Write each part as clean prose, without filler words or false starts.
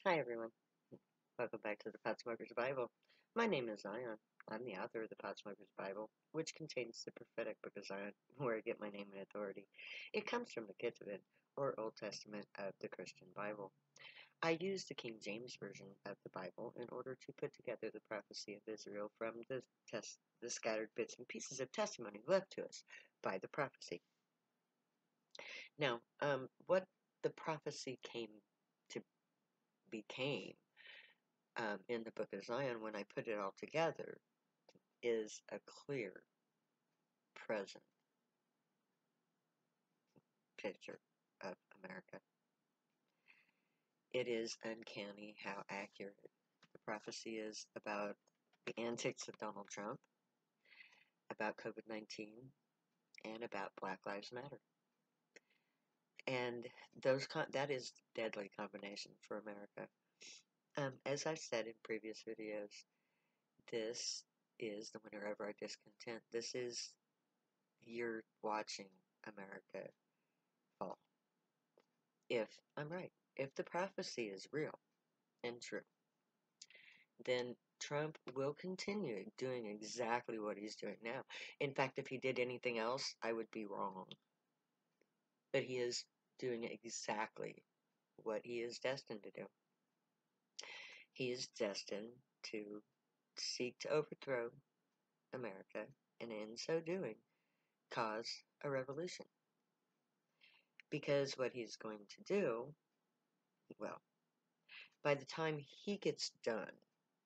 Hi everyone. Welcome back to the Potsmoker's Bible. My name is Zion. I'm the author of the Potsmoker's Bible, which contains the prophetic book of Zion, where I get my name and authority. It comes from the Ketuvim, or Old Testament of the Christian Bible. I use the King James Version of the Bible in order to put together the prophecy of Israel from the scattered bits and pieces of testimony left to us by the prophecy. Now, what the prophecy became in the book of Zion, when I put it all together, is a clear, present picture of America. It is uncanny how accurate the prophecy is about the antics of Donald Trump, about COVID-19, and about Black Lives Matter. And that is a deadly combination for America. As I've said in previous videos, this is the winter of our discontent. You're watching America fall. If I'm right, if the prophecy is real and true, then Trump will continue doing exactly what he's doing now. In fact, if he did anything else, I would be wrong. But he is doing exactly what he is destined to do. He is destined to seek to overthrow America, and in so doing, cause a revolution. Because what he's going to do, well, by the time he gets done,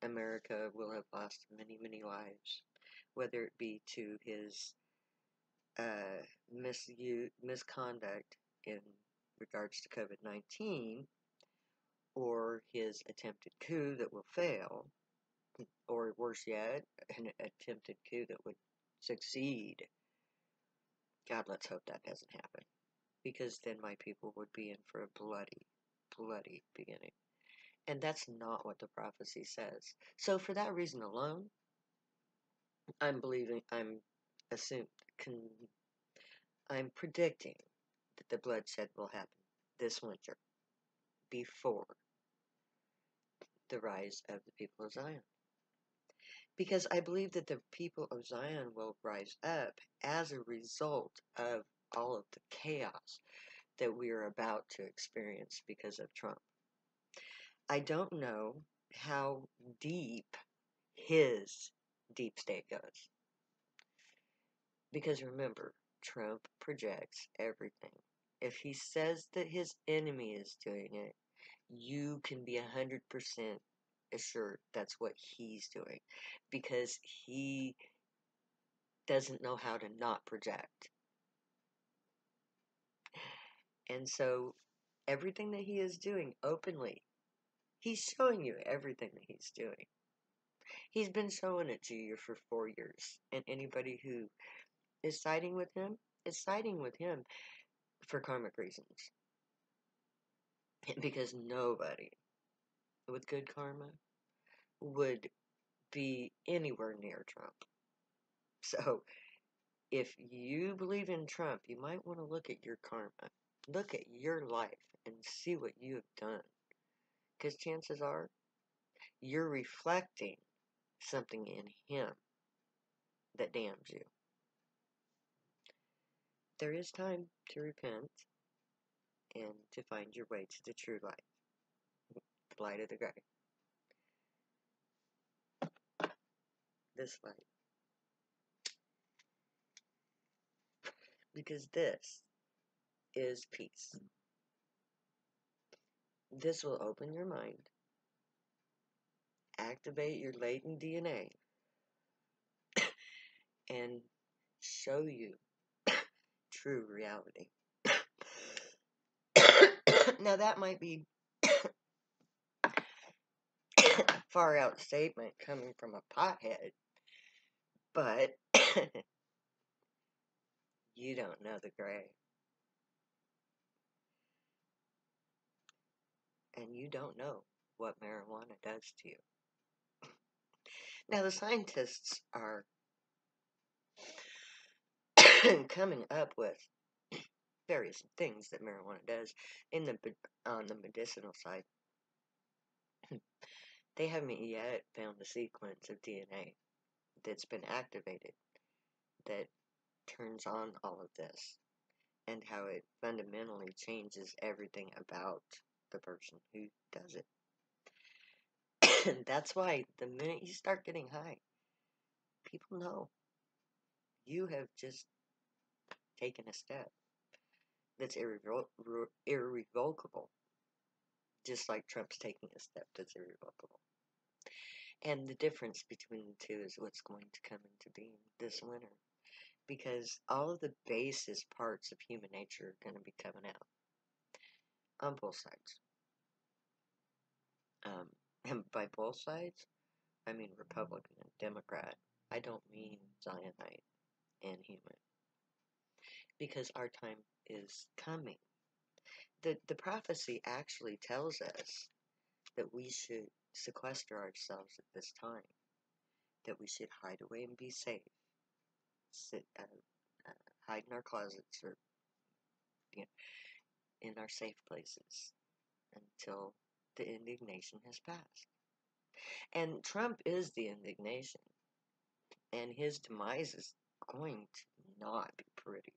America will have lost many, many lives, whether it be to his misconduct in regards to COVID-19, or his attempted coup that will fail, or worse yet, an attempted coup that would succeed. God, let's hope that doesn't happen, because then my people would be in for a bloody, bloody beginning. And that's not what the prophecy says. So for that reason alone, I'm predicting that the bloodshed will happen this winter, before the rise of the people of Zion. Because I believe that the people of Zion will rise up as a result of all of the chaos that we are about to experience because of Trump. I don't know how deep his deep state goes. Because remember, Trump projects everything. If he says that his enemy is doing it, you can be 100% assured that's what he's doing. Because he doesn't know how to not project. And so, everything that he is doing openly, he's showing you everything that he's doing. He's been showing it to you for 4 years. And anybody who is siding with him is siding with him for karmic reasons. Because nobody with good karma would be anywhere near Trump. So, if you believe in Trump, you might want to look at your karma. Look at your life and see what you have done. Because chances are, you're reflecting something in him that damns you. There is time to repent and to find your way to the true light. The light of the gray. This light. Because this is peace. This will open your mind, activate your latent DNA, and show you true reality. Now that might be far out statement coming from a pothead, but you don't know the gray. And you don't know what marijuana does to you. Now the scientists are coming up with various things that marijuana does on the medicinal side. They haven't yet found the sequence of DNA that's been activated that turns on all of this and how it fundamentally changes everything about the person who does it. And that's why the minute you start getting high, people know you have just taken a step that's irrevocable, just like Trump's taking a step that's irrevocable. And the difference between the two is what's going to come into being this winter. Because all of the basis parts of human nature are going to be coming out on both sides. And by both sides, I mean Republican and Democrat. I don't mean Zionite and human. Because our time is coming. The prophecy actually tells us that we should sequester ourselves at this time, that we should hide away and be safe, hide in our closets or you know, in our safe places until the indignation has passed. And Trump is the indignation, and his demise is going to not be pretty.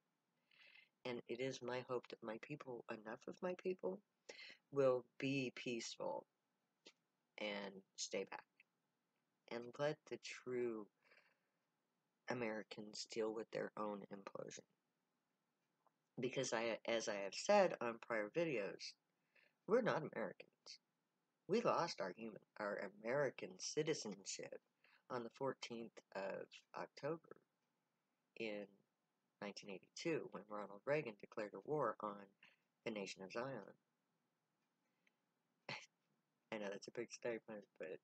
And it is my hope that my people, enough of my people, will be peaceful and stay back and let the true Americans deal with their own implosion. Because as I have said on prior videos, we're not Americans. We lost our American citizenship on the 14th of October in 1982 when Ronald Reagan declared a war on the nation of Zion. I know that's a big statement, but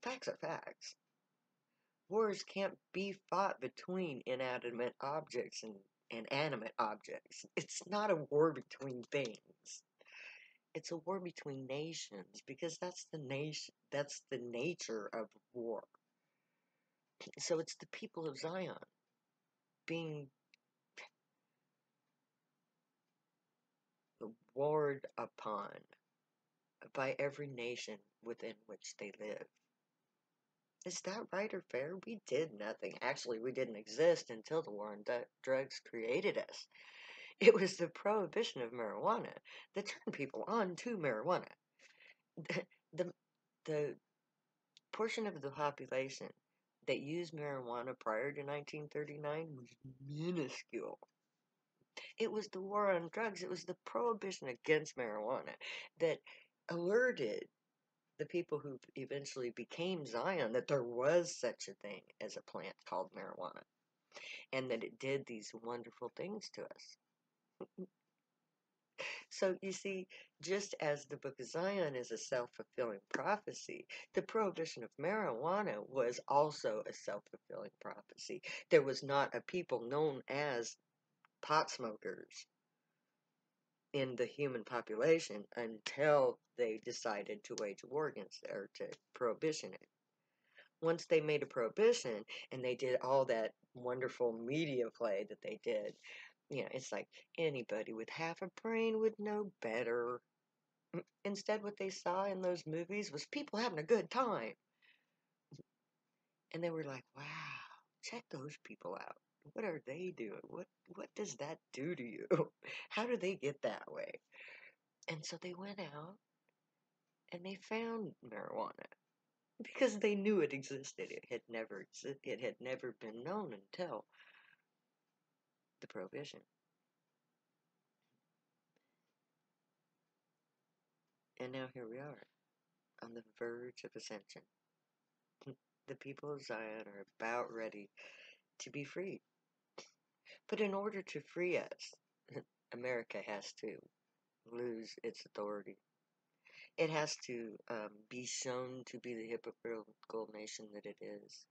facts are facts. Wars can't be fought between inanimate objects and animate objects. It's not a war between things. It's a war between nations because that's the nature of war. So it's the people of Zion being warred upon by every nation within which they live. Is that right or fair? We did nothing. Actually, we didn't exist until the war on drugs created us. It was the prohibition of marijuana that turned people on to marijuana. The, the portion of the population that used marijuana prior to 1939 was minuscule. It was the war on drugs, it was the prohibition against marijuana that alerted the people who eventually became Zion that there was such a thing as a plant called marijuana and that it did these wonderful things to us. So you see, just as the Book of Zion is a self-fulfilling prophecy, the prohibition of marijuana was also a self-fulfilling prophecy. There was not a people known as pot smokers in the human population until they decided to wage war against it, or to prohibition it. Once they made a prohibition and they did all that wonderful media play that they did, it's like anybody with half a brain would know better. Instead, what they saw in those movies was people having a good time. And they were like, wow, check those people out. What are they doing? What does that do to you? How do they get that way? And so they went out and they found marijuana because they knew it existed. It had never been known until the prohibition. And now here we are on the verge of ascension. The people of Zion are about ready to be freed. But in order to free us, America has to lose its authority. It has to be shown to be the hypocritical nation that it is.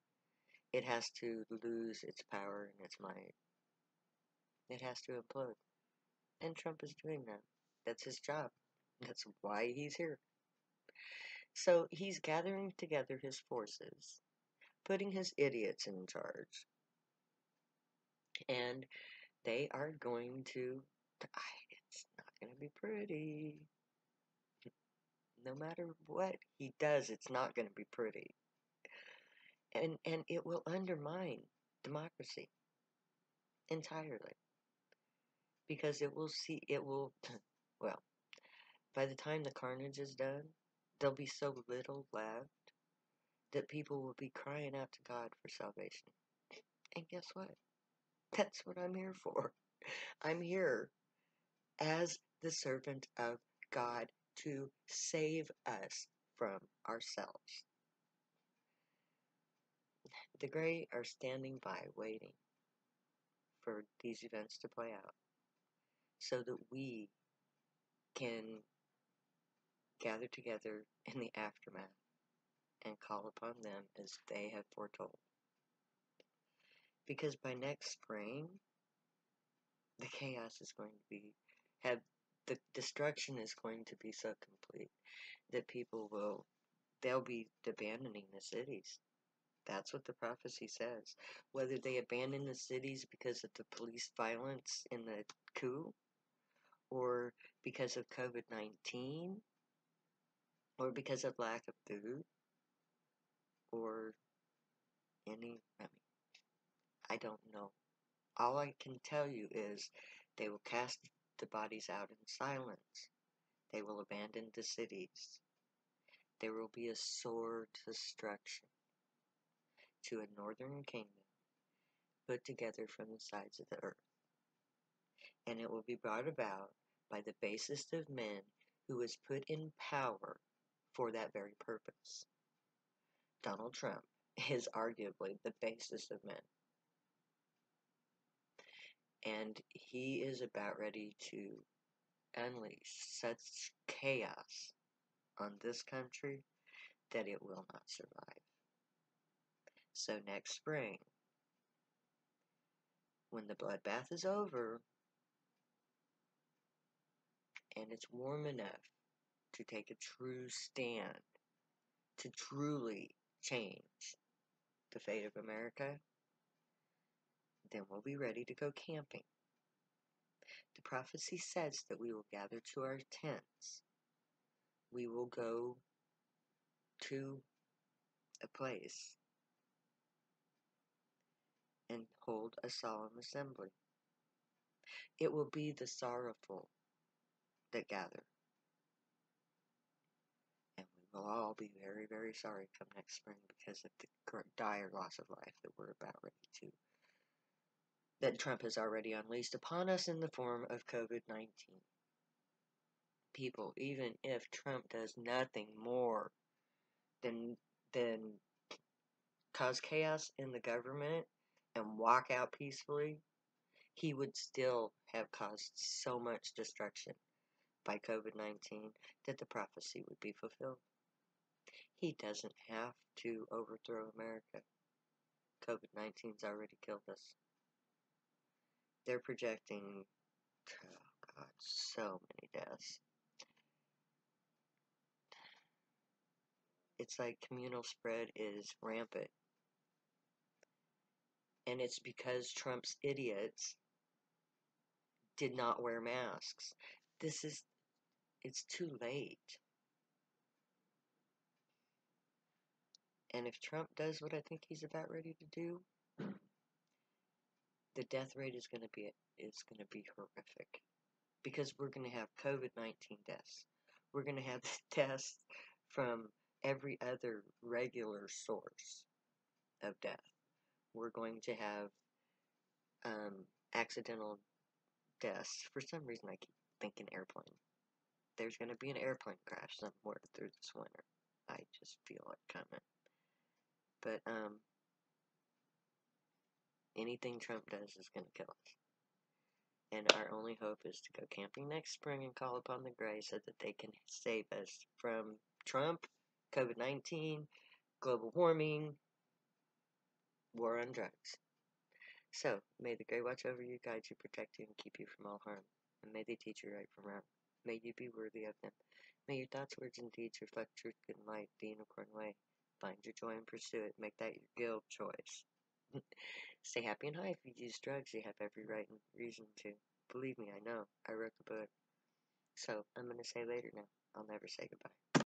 It has to lose its power and its might. It has to implode. And Trump is doing that. That's his job. That's why he's here. So he's gathering together his forces, putting his idiots in charge. And they are going to. It's not going to be pretty. no matter what he does, it's not going to be pretty. And it will undermine democracy entirely. Because well, by the time the carnage is done, there'll be so little left that people will be crying out to God for salvation. And guess what? That's what I'm here for. I'm here as the servant of God to save us from ourselves. The Grey are standing by waiting for these events to play out so that we can gather together in the aftermath and call upon them as they have foretold. Because by next spring, the chaos is going to the destruction is going to be so complete that they'll be abandoning the cities. That's what the prophecy says. Whether they abandon the cities because of the police violence in the coup, or because of COVID-19, or because of lack of food, or I don't know. All I can tell you is they will cast the bodies out in silence. They will abandon the cities. There will be a sore destruction to a northern kingdom put together from the sides of the earth. And it will be brought about by the basest of men who is put in power for that very purpose. Donald Trump is arguably the basest of men. And he is about ready to unleash such chaos on this country that it will not survive. So next spring, when the bloodbath is over and it's warm enough to take a true stand to truly change the fate of America, then we'll be ready to go camping. The prophecy says that we will gather to our tents. We will go to a place and hold a solemn assembly. It will be the sorrowful that gather. And we will all be very, very sorry come next spring because of the dire loss of life that we're about ready to, that Trump has already unleashed upon us in the form of COVID-19. People, even if Trump does nothing more than cause chaos in the government and walk out peacefully, he would still have caused so much destruction by COVID-19 that the prophecy would be fulfilled. He doesn't have to overthrow America. COVID-19's already killed us. They're projecting, oh God, so many deaths. It's like communal spread is rampant. And it's because Trump's idiots did not wear masks. It's too late. And if Trump does what I think he's about ready to do, the death rate is going to be horrific. Because we're going to have COVID-19 deaths. We're going to have deaths from every other regular source of death. We're going to have accidental deaths. For some reason, I keep thinking airplane. There's going to be an airplane crash somewhere through this winter. I just feel it coming. But anything Trump does is going to kill us. And our only hope is to go camping next spring and call upon the Grey so that they can save us from Trump, COVID-19, global warming, war on drugs. So, may the Grey watch over you, guide you, protect you, and keep you from all harm. And may they teach you right from wrong. May you be worthy of them. May your thoughts, words, and deeds reflect truth, good, and light, the unicorn way. Find your joy and pursue it. Make that your guild choice. Stay happy and high. If you use drugs, you have every right and reason to. Believe me, I know. I wrote the book. So, I'm going to say later now. I'll never say goodbye.